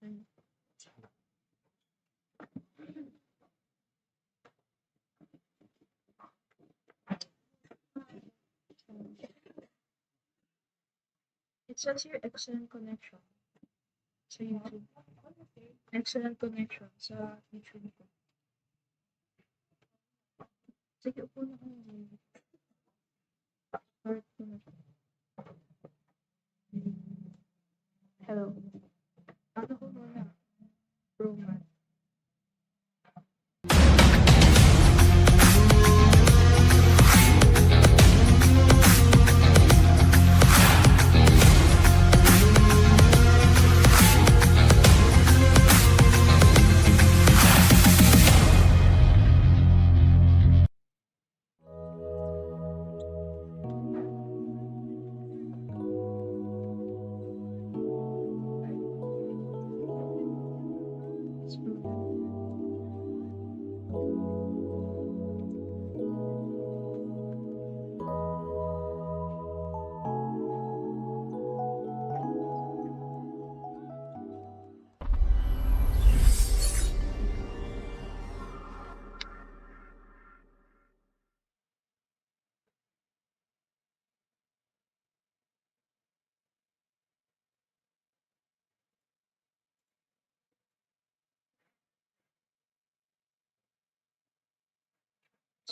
It says here excellent connection sa YouTube. Excellent connection sa YouTube ko. Sige, upo na ko. Start ko na. Hello. Ano ko muna? FOURward. It's FOURward.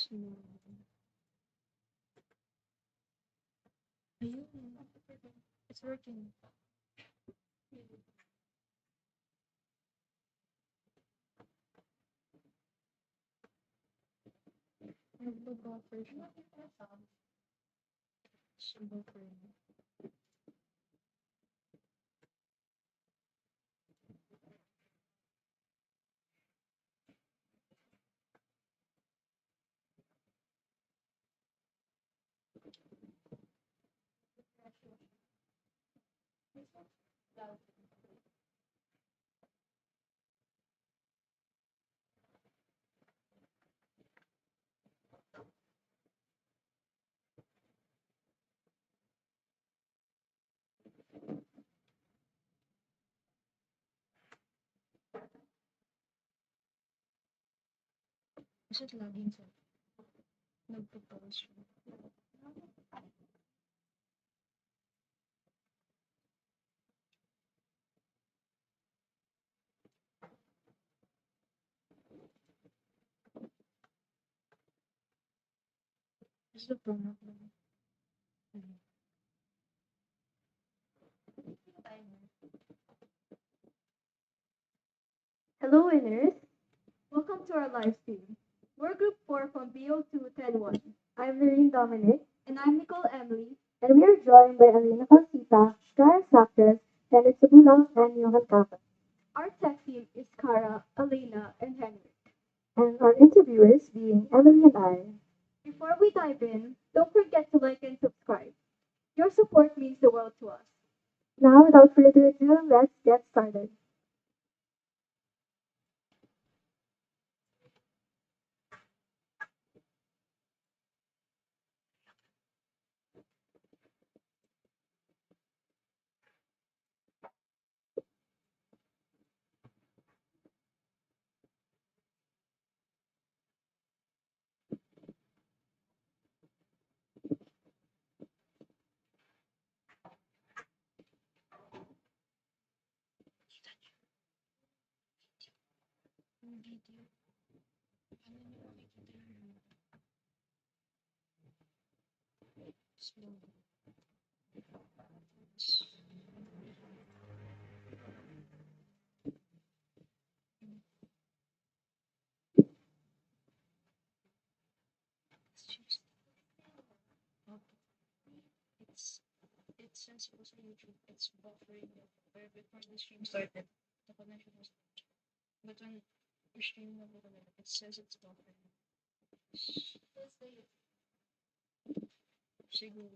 So, ayun. It's working. Nagbo-buffer siya. So, buffer. Is it lagging sa nagpo-pause siya? Is the promo lang? Hello, winners. Welcome to our live stream. We're Group 4 from BO2-101. I'm Lorraine Dominic. And I'm Nicole Emily. And we are joined by Alina Calcita, Kara Sakres, Dennis Sabula, and Johan Kappa. Our tech team is Kara, Elena, and Henrik. And our interviewers being Emily and I. Before we dive in, don't forget to like and subscribe. Your support means the world to us. Now, without further ado, let's get started. Yung video. Ano niyo makikita yung slow. It's sensible sa YouTube. It's buffering it. Where before the stream started, the connection was but when you're streaming over the net, it says it's buffering. Siguro.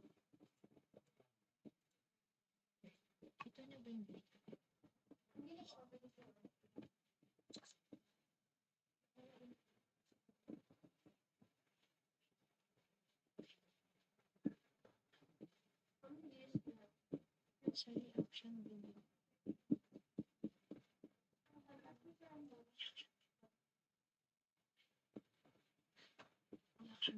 Kita niyo ba yung video? Sa reaction video. You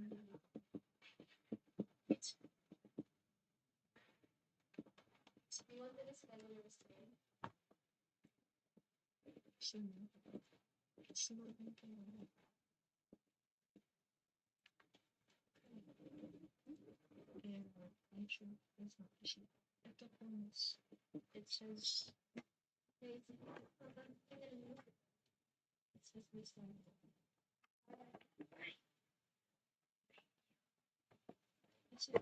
want to describe your story? It says Wait, it says this one. It's a,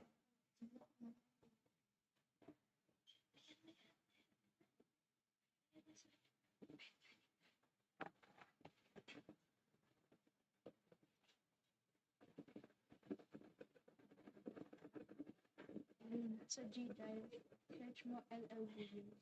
it's a G drive. Search mo LL videos.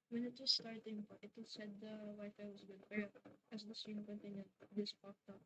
When it was starting, it was said the Wi-Fi was good. Pero as the stream continued, this popped up.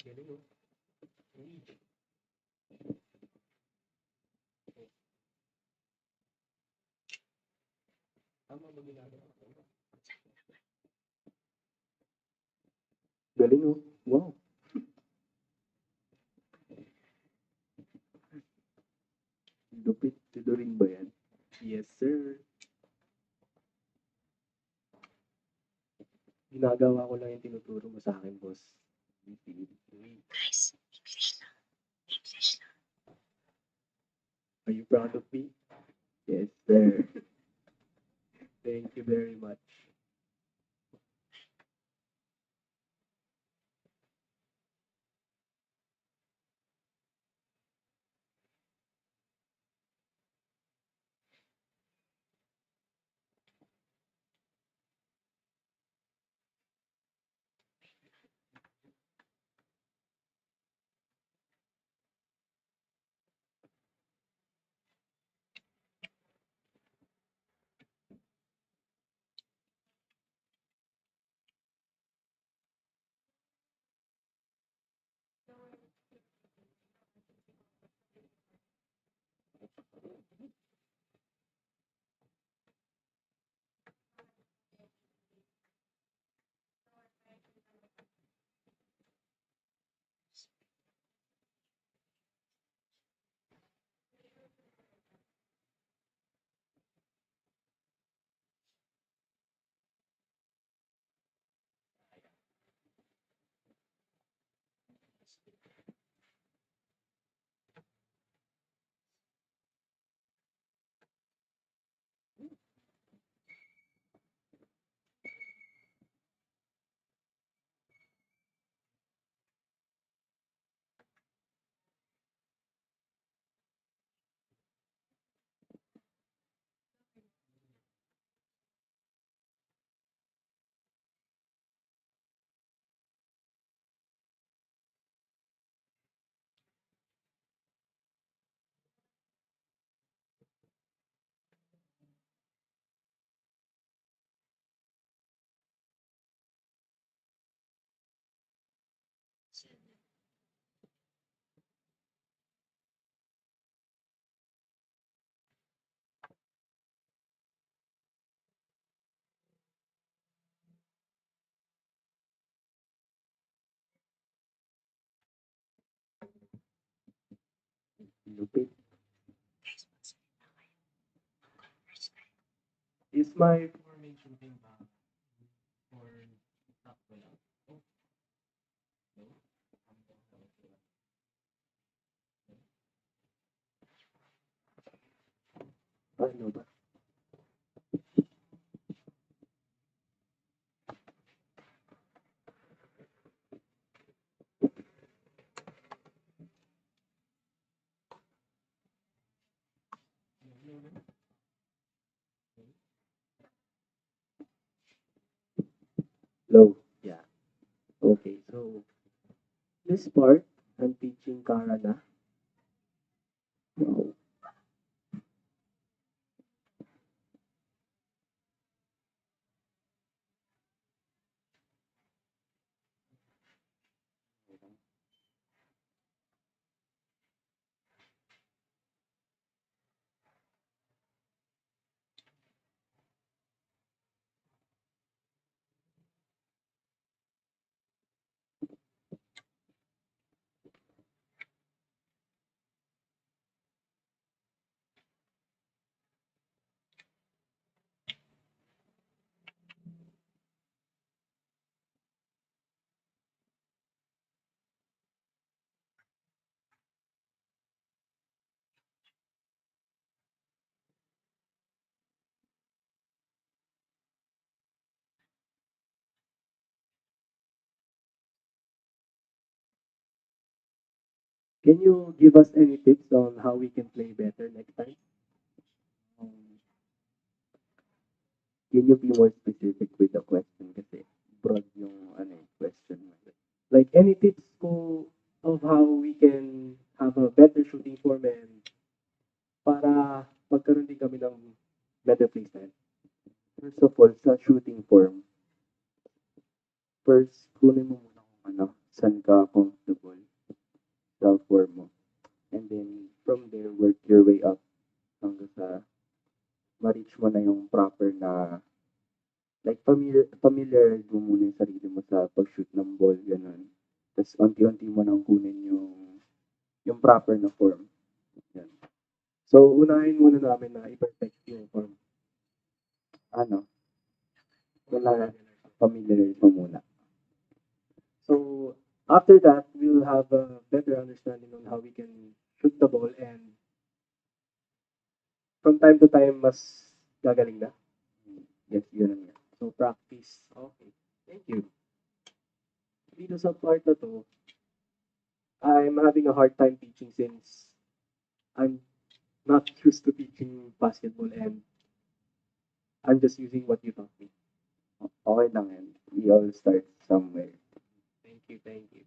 Galing, oh. Tama ba ginagawa ko? Galing, oh. Wow. Lupit. Tulorin ba yan? Yes, sir. Ginagawa ko lang yung tinuturo mo sa akin, boss. Guys, English lang. English lang. Are you proud of me? Yes, sir. Thank you very much. Lupit. Is my formation thing for not wala? Oh, no. Ano ba? Low. Yeah. Okay. So this part, I'm teaching Kara na. Wow. Can you give us any tips on how we can play better next time? Um, can you be more specific with the question kasi broad yung question mo. Like any tips ko of how we can have a better shooting form and para magkaroon din kami ng better placement. First of all, sa shooting form, first kunin mo muna kung saan ka comfortable sa form mo. And then from there, work your way up hanggang sa ma-reach mo na yung proper na like familiar mo muna yung sarili mo sa pag-shoot ng ball, ganun. Tapos unti-unti mo nang kunin yung proper na form. Yan. So, unahin muna namin na i-perfect yung form. Ano, wala familiar mo muna. So, after that, we'll have a better understanding on how we can shoot the ball and from time to time, mas gagaling na. Yes, yun ang yan. So, practice. Okay. Thank you. Dito sa part na to, I'm having a hard time teaching since I'm not used to teaching basketball and I'm just using what you taught me. Okay lang yan. We all start somewhere. Thank you, thank you.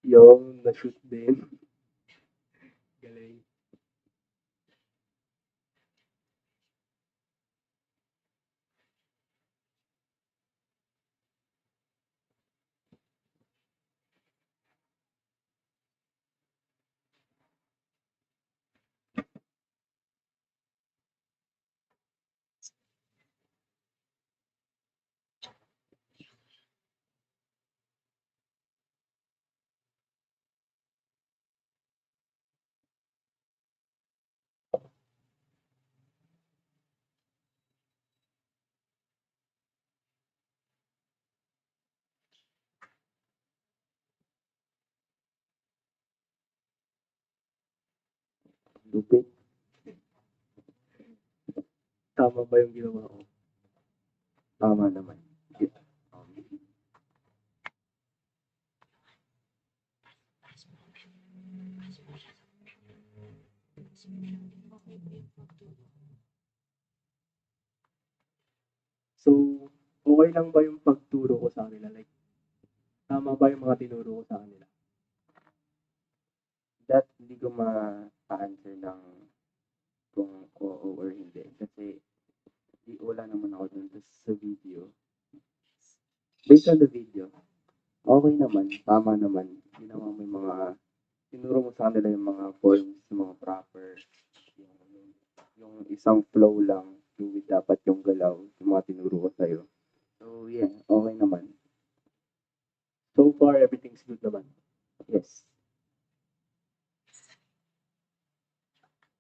Yung na-shoot din. Galing. Stupid. Tama ba yung ginawa ko? Tama naman. Um, So, okay lang ba yung pagturo ko sa kanila? Like, tama ba yung mga tinuro ko sa kanila? That hindi ko ma-answer ng kung oo or hindi. Kasi wala naman ako dun sa video. Based on the video, okay naman, tama naman. Ginawa mo yung mga, tinuro mo sa kanila yung mga forms, yung mga proper, yung, yung isang flow lang, fluid dapat yung galaw, yung mga tinuro ko sa'yo. So, yeah, okay naman. So far, everything's good naman. Yes.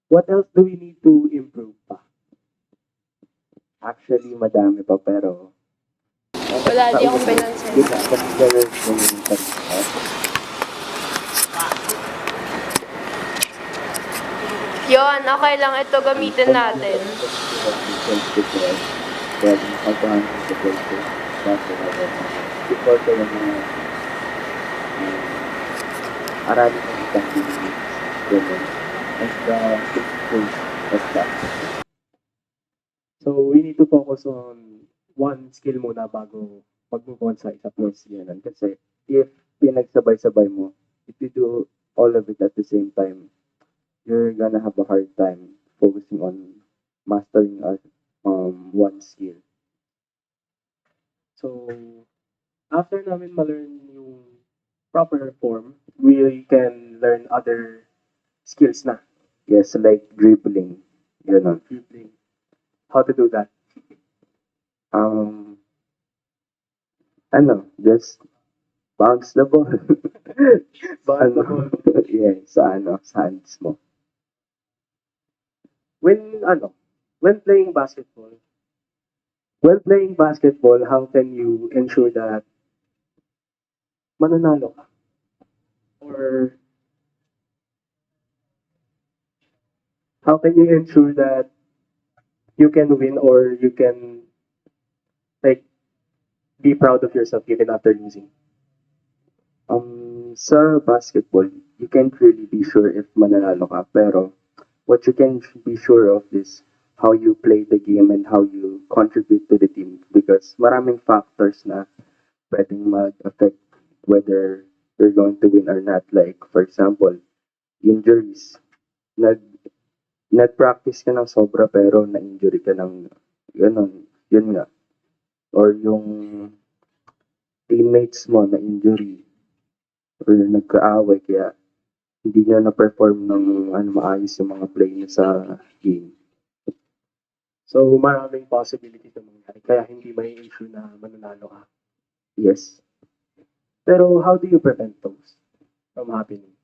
What else do we need to improve pa? Actually, madami pa, pero Wala, di ako pinansin. yun na, consider yung Yun, okay lang. Ito gamitin natin. Pwede pagkahan sa pwede. Before ko yung mga aralin ng isang business. Ganun. And basta. So, we need to focus on one skill muna bago mag-move on sa isa plus yan. Kasi if pinagsabay-sabay mo, if you do all of it at the same time, you're gonna have a hard time focusing on mastering one skill. So, after namin ma-learn yung proper form, we can learn other skills na. Yes, like dribbling. Yun dribbling. How to do that? Just bounce the ball. Bounce the ball. Yeah, sa hands mo. When playing basketball, how can you ensure that mananalo ka? Or how can you ensure that you can win or you can like be proud of yourself even after losing? Sa basketball, you can't really be sure if mananalo ka, pero what you can be sure of is how you play the game and how you contribute to the team because maraming factors na pwedeng mag-affect whether you're going to win or not. Like, for example, injuries. Nag-practice ka ng sobra pero na-injury ka ng yun nga. Or yung teammates mo na-injury or nagkaaway kaya hindi niya na-perform ng maayos yung mga play niya sa game. So, maraming possibility na mangyari. Kaya hindi may issue na mananalo ka. Yes. Pero how do you prevent those from happening?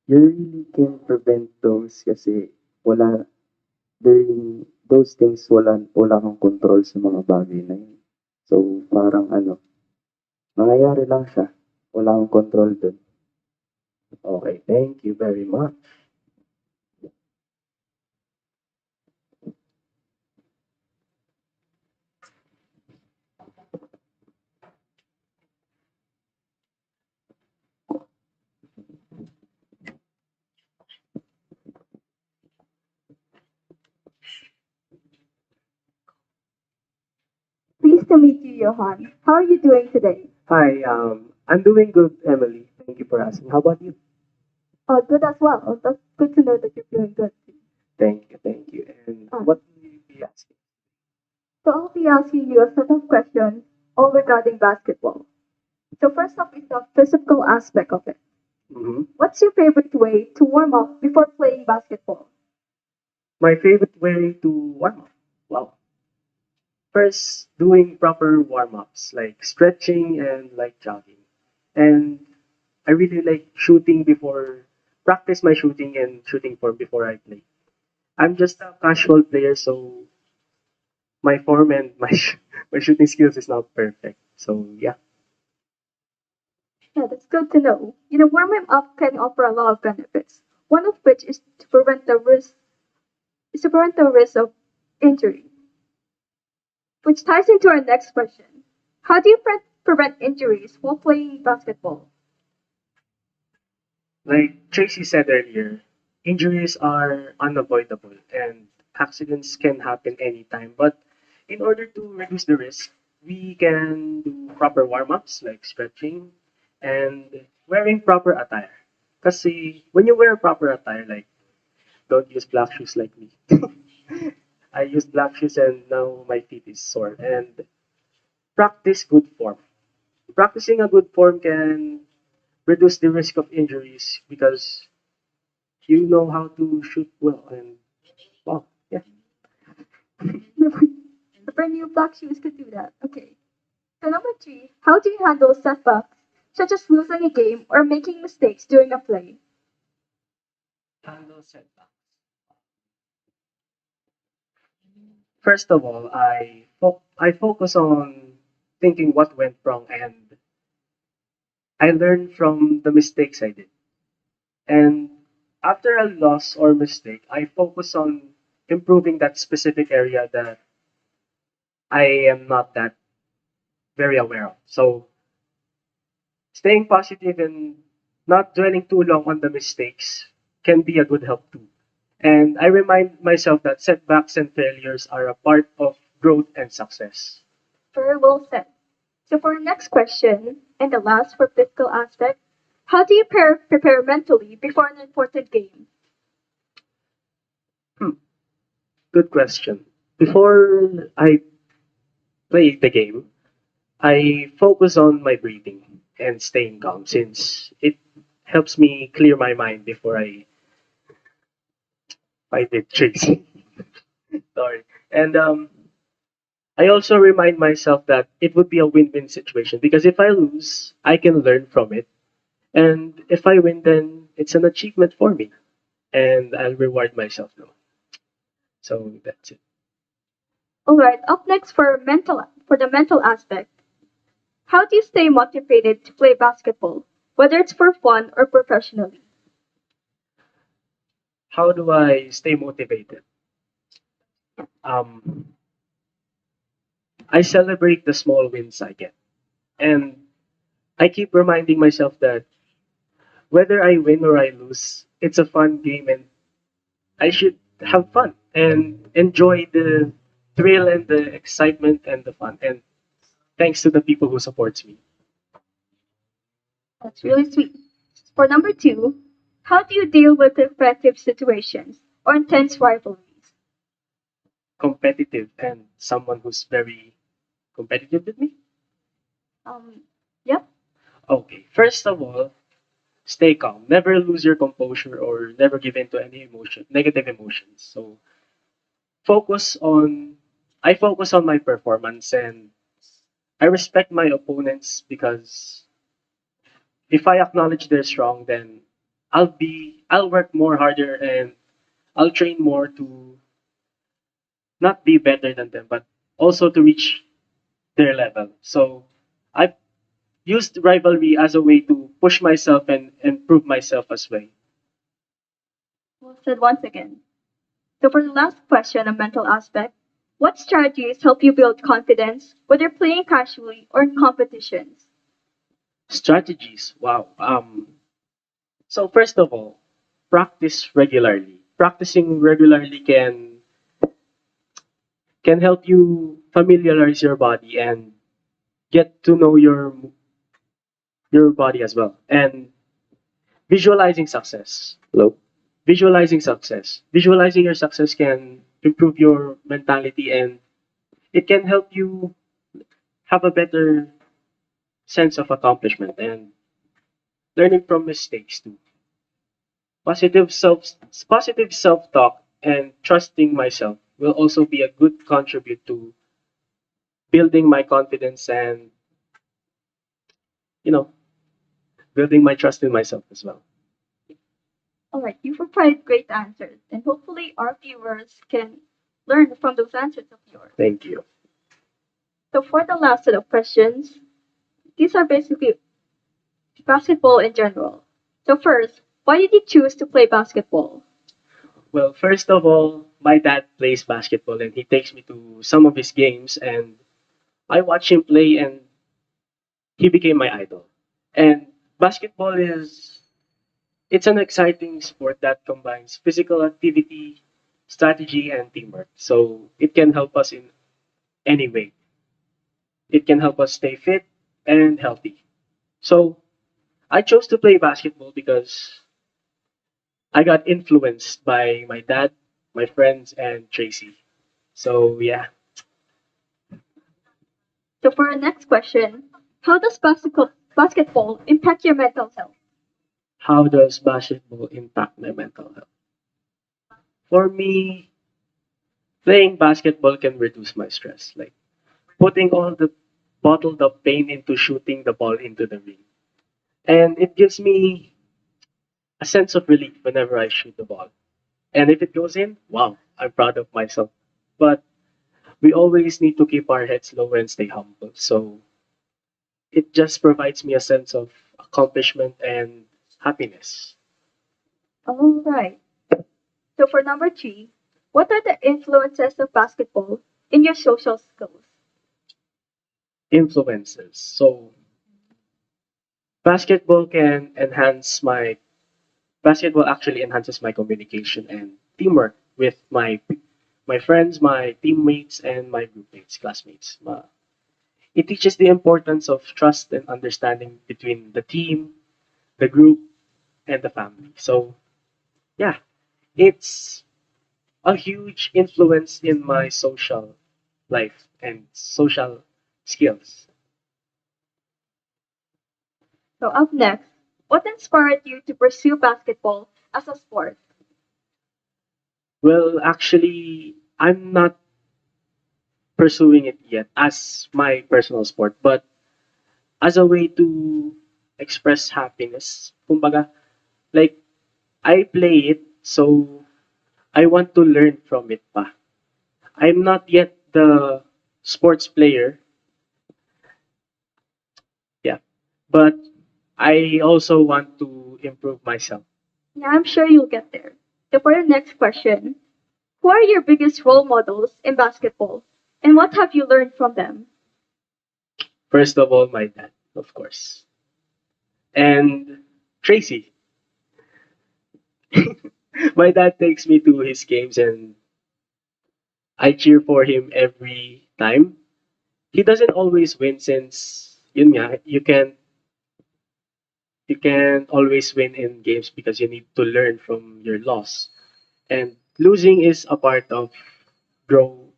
You really can't prevent those kasi those things wala kang control sa mga bagay na yun. So, parang nangyayari lang siya. Wala kang control dun. Okay, thank you very much. Pleased to meet you, Johan. How are you doing today? Hi, I'm doing good, Emily. Thank you for asking. How about you? Good as well. That's good to know that you're feeling good. Thank you. And what will you be asking? So I'll be asking you a set of questions all regarding basketball. So first off is the physical aspect of it. What's your favorite way to warm up before playing basketball? My favorite way to warm up? Wow. First, doing proper warm-ups, like stretching and like jogging. And I really like practice my shooting and shooting form before I play. I'm just a casual player, so my form and my shooting skills is not perfect. So yeah. Yeah, that's good to know. Warming up can offer a lot of benefits. One of which is to prevent the risk of injury, which ties into our next question. How do you prevent injuries while playing basketball? Like Tracy said earlier, injuries are unavoidable and accidents can happen anytime. But in order to reduce the risk, we can do proper warm ups like stretching and wearing proper attire. Because when you wear proper attire, like don't use black shoes like me. I use black shoes and now my feet is sore. And practice good form. Practicing a good form can reduce the risk of injuries because you know how to shoot well and wow, yeah. The brand new black shoes could do that. Okay. So number three, how do you handle setbacks, such as losing a game or making mistakes during a play? Handle setbacks. First of all, I focus on thinking what went wrong and I learn from the mistakes I did. And after a loss or mistake, I focus on improving that specific area that I am not that very aware of. So staying positive and not dwelling too long on the mistakes can be a good help too. And I remind myself that setbacks and failures are a part of growth and success. Very well said. So for our next question, and the last for physical aspect, how do you prepare mentally before an important game? Hmm, good question. Before I play the game, I focus on my breathing and staying calm since it helps me clear my mind before I fight with Tracy. Sorry. And I also remind myself that it would be a win-win situation because if I lose, I can learn from it. And if I win, then it's an achievement for me. And I'll reward myself now. So that's it. All right, up next for the mental aspect. How do you stay motivated to play basketball, whether it's for fun or professionally? How do I stay motivated? Um, I celebrate the small wins I get. And I keep reminding myself that whether I win or I lose, it's a fun game and I should have fun and enjoy the thrill and the excitement and the fun. And thanks to the people who supports me. That's really sweet. For number two, how do you deal with competitive situations or intense rivalries? Competitive and someone who's very competitive with me. Um, yep. Okay, first of all, stay calm. Never lose your composure or never give in to any negative emotions. So focus on, I focus on my performance and I respect my opponents because if I acknowledge they're strong, then I'll work more harder and I'll train more to not be better than them, but also to reach their level. So I've used rivalry as a way to push myself and improve myself as well. Well said once again. So for the last question on mental aspect, what strategies help you build confidence, whether playing casually or in competitions? Strategies. Wow. So first of all, practice regularly. Practicing regularly can help you familiarize your body and get to know your body as well. And visualizing success. Hello. Visualizing success. Visualizing your success can improve your mentality and it can help you have a better sense of accomplishment and learning from mistakes too. Positive self-talk and trusting myself will also be a good contribute to building my confidence and you know building my trust in myself as well. All right, you've provided great answers, and hopefully our viewers can learn from those answers of yours. Thank you. So for the last set of questions, these are basically basketball in general. So first, why did you choose to play basketball? Well, first of all, my dad plays basketball and he takes me to some of his games and I watch him play and he became my idol. And basketball is it's an exciting sport that combines physical activity, strategy and teamwork. So it can help us in any way. It can help us stay fit and healthy. So I chose to play basketball because I got influenced by my dad, my friends, and Tracy. So yeah, So for our next question, how does basketball impact your mental health? how does basketball impact my mental health? For me, playing basketball can reduce my stress. Like putting all the bottled up pain into shooting the ball into the ring. And it gives me a sense of relief whenever I shoot the ball. And if it goes in, wow, I'm proud of myself. But we always need to keep our heads low and stay humble. So it just provides me a sense of accomplishment and happiness. All right. So for number three, what are the influences of basketball in your social skills? Influences. So basketball can enhance my basketball actually enhances my communication and teamwork with my friends, my teammates, and my group mates, classmates. It teaches the importance of trust and understanding between the team, the group, and the family. So yeah, it's a huge influence in my social life and social skills. So up next, what inspired you to pursue basketball as a sport? Well, actually, I'm not pursuing it yet as my personal sport, but as a way to express happiness. Kumbaga, like, I play it, so I want to learn from it pa. I'm not yet the sports player, yeah, but I also want to improve myself. Yeah, I'm sure you'll get there. So for the next question, who are your biggest role models in basketball and what have you learned from them? First of all, my dad, of course. And Tracy. My dad takes me to his games and I cheer for him every time. He doesn't always win since yun nga, you can always win in games because you need to learn from your loss. And losing is a part of growth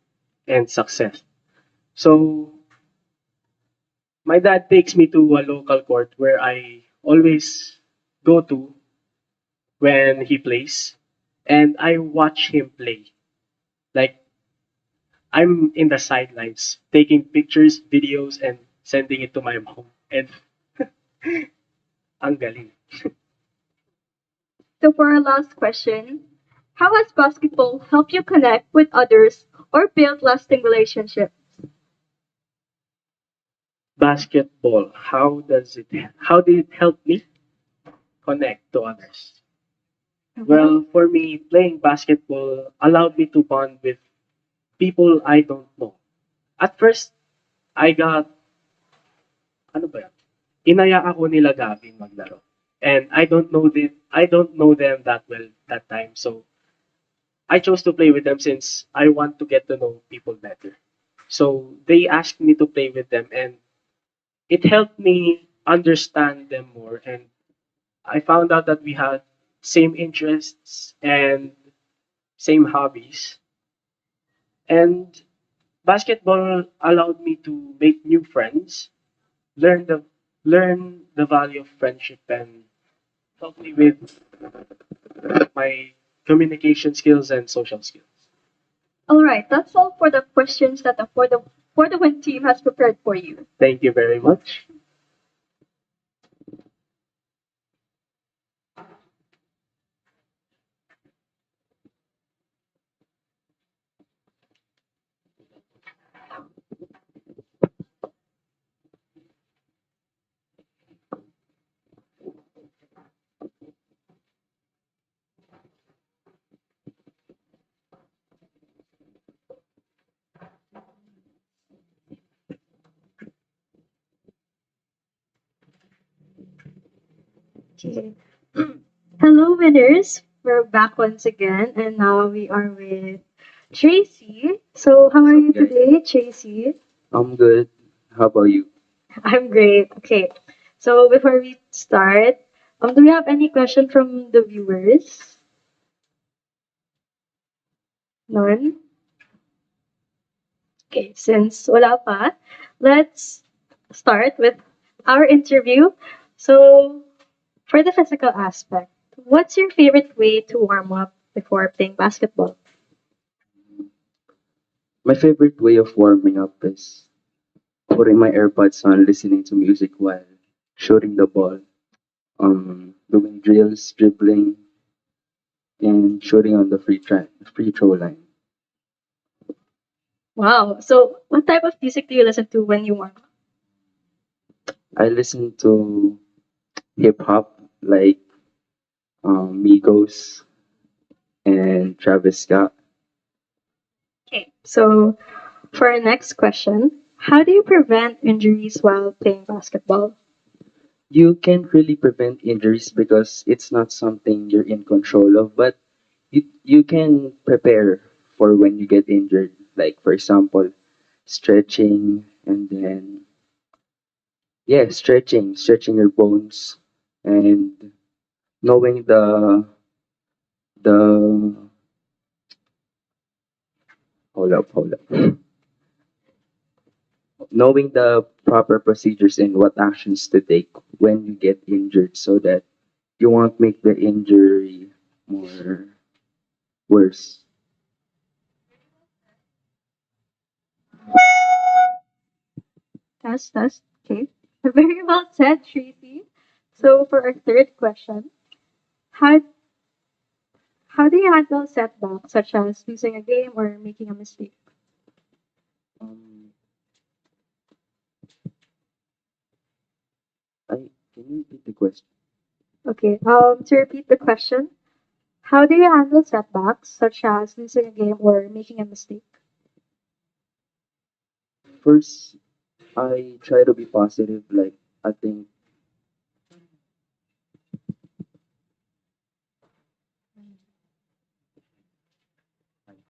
and success. So my dad takes me to a local court where I always go to when he plays and I watch him play. Like I'm in the sidelines taking pictures, videos and sending it to my mom. And ang galing. So for our last question, how has basketball helped you connect with others or build lasting relationships? Basketball, how did it help me connect to others? Well, for me, playing basketball allowed me to bond with people I don't know. At first, I got, ano ba yun? Inaya ako nila Gavin maglaro. And I don't know them that well that time. So, I chose to play with them since I want to get to know people better. So, they asked me to play with them and it helped me understand them more and I found out that we had same interests and same hobbies. And basketball allowed me to make new friends, learn the learn the value of friendship and help me with my communication skills and social skills. All right, that's all for the questions that the for the Win team has prepared for you. Thank you very much. Okay. Hello, winners. We're back once again, and now we are with Tracy. So, how are you Guys, today, Tracy? I'm good. How about you? I'm great. Okay. So, before we start, do we have any question from the viewers? None? Okay, since wala pa, let's start with our interview. So, for the physical aspect, what's your favorite way to warm up before playing basketball? My favorite way of warming up is putting my AirPods on, listening to music while shooting the ball, doing drills, dribbling, and shooting on the free throw line. Wow. So, what type of music do you listen to when you warm up? I listen to hip hop like Migos and Travis Scott. Okay. So, for our next question, how do you prevent injuries while playing basketball? You can't really prevent injuries because it's not something you're in control of, but you can prepare for when you get injured. Like for example, stretching and then yeah, stretching your bones and knowing the hold up. Knowing the proper procedures and what actions to take when you get injured so that you won't make the injury more worse. That's okay. Very well said, Tracy. So, for our third question, how how do you handle setbacks such as losing a game or making a mistake? Um, I can you repeat the question? Okay. To repeat the question, how do you handle setbacks such as losing a game or making a mistake? First, I try to be positive. Like I think